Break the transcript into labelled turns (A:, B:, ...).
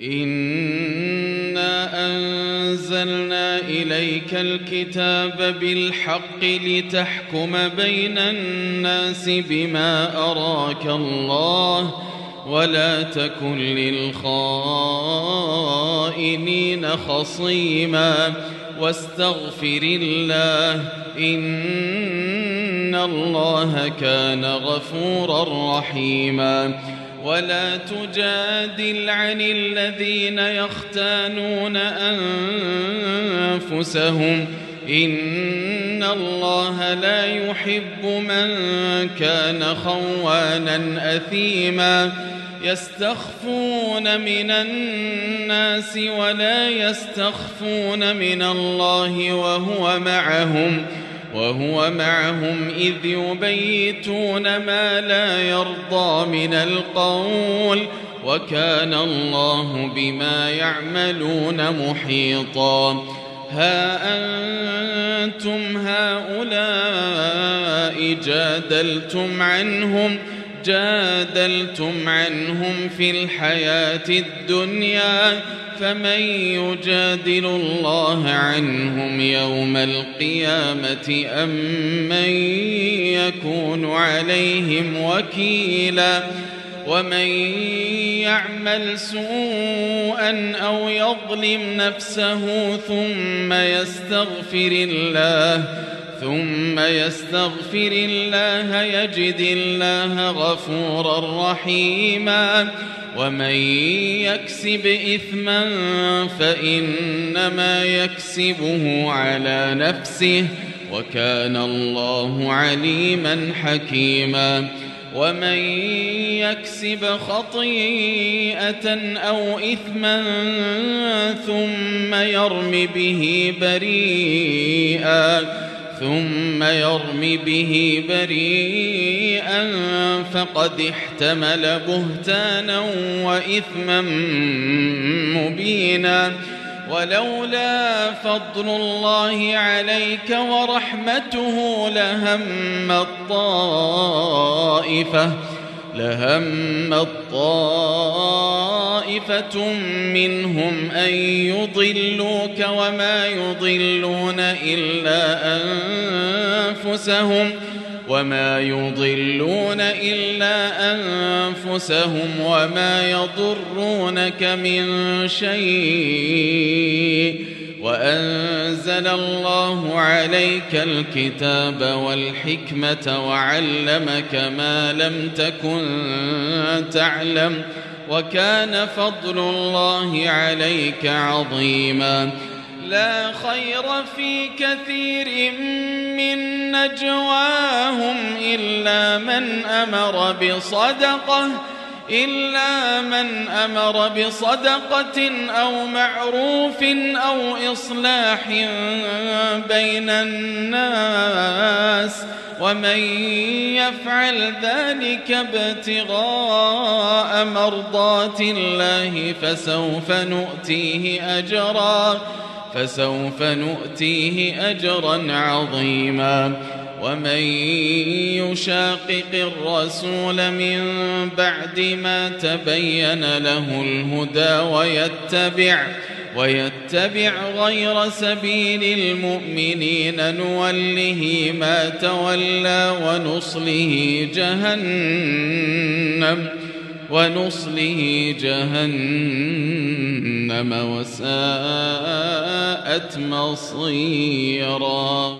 A: إنا أنزلنا إليك الكتاب بالحق لتحكم بين الناس بما أراك الله ولا تكن للخائنين خصيما واستغفر الله إن الله كان غفورا رحيما. ولا تجادل عن الذين يختانون أنفسهم إن الله لا يحب من كان خوانا أثيما يستخفون من الناس ولا يستخفون من الله وهو معهم إذ يبيتون ما لا يرضى من القول وكان الله بما يعملون محيطا. ها أنتم هؤلاء جادلتم عنهم في الحياة الدنيا فمن يجادل الله عنهم يوم القيامة أم من يكون عليهم وكيلا. ومن يعمل سوءا أو يظلم نفسه ثم يستغفر الله يجد الله غفورا رحيما. ومن يكسب إثما فإنما يكسبه على نفسه وكان الله عليما حكيما. ومن يكسب خطيئة أو إثما ثم يرم به بريئا فقد احتمل بهتانا وإثما مبينا. ولولا فضل الله عليك ورحمته لهمت طائفة منهم أن يضلوك وما يضلون إلا أنفسهم وما يضرونك من شيء. وأنزل الله عليك الكتاب والحكمة وعلمك ما لم تكن تعلم وكان فضل الله عليك عظيما. لا خير في كثير من نجواهم إلا من أمر بصدقة أو معروف أو إصلاح بين الناس ومن يفعل ذلك ابتغاء مرضات الله فسوف نؤتيه أجرا عظيما. ومن يشاقق الرسول من بعد ما تبين له الهدى ويتبع غير سبيل المؤمنين نوله ما تولى ونصله جهنم وساءت مصيرا.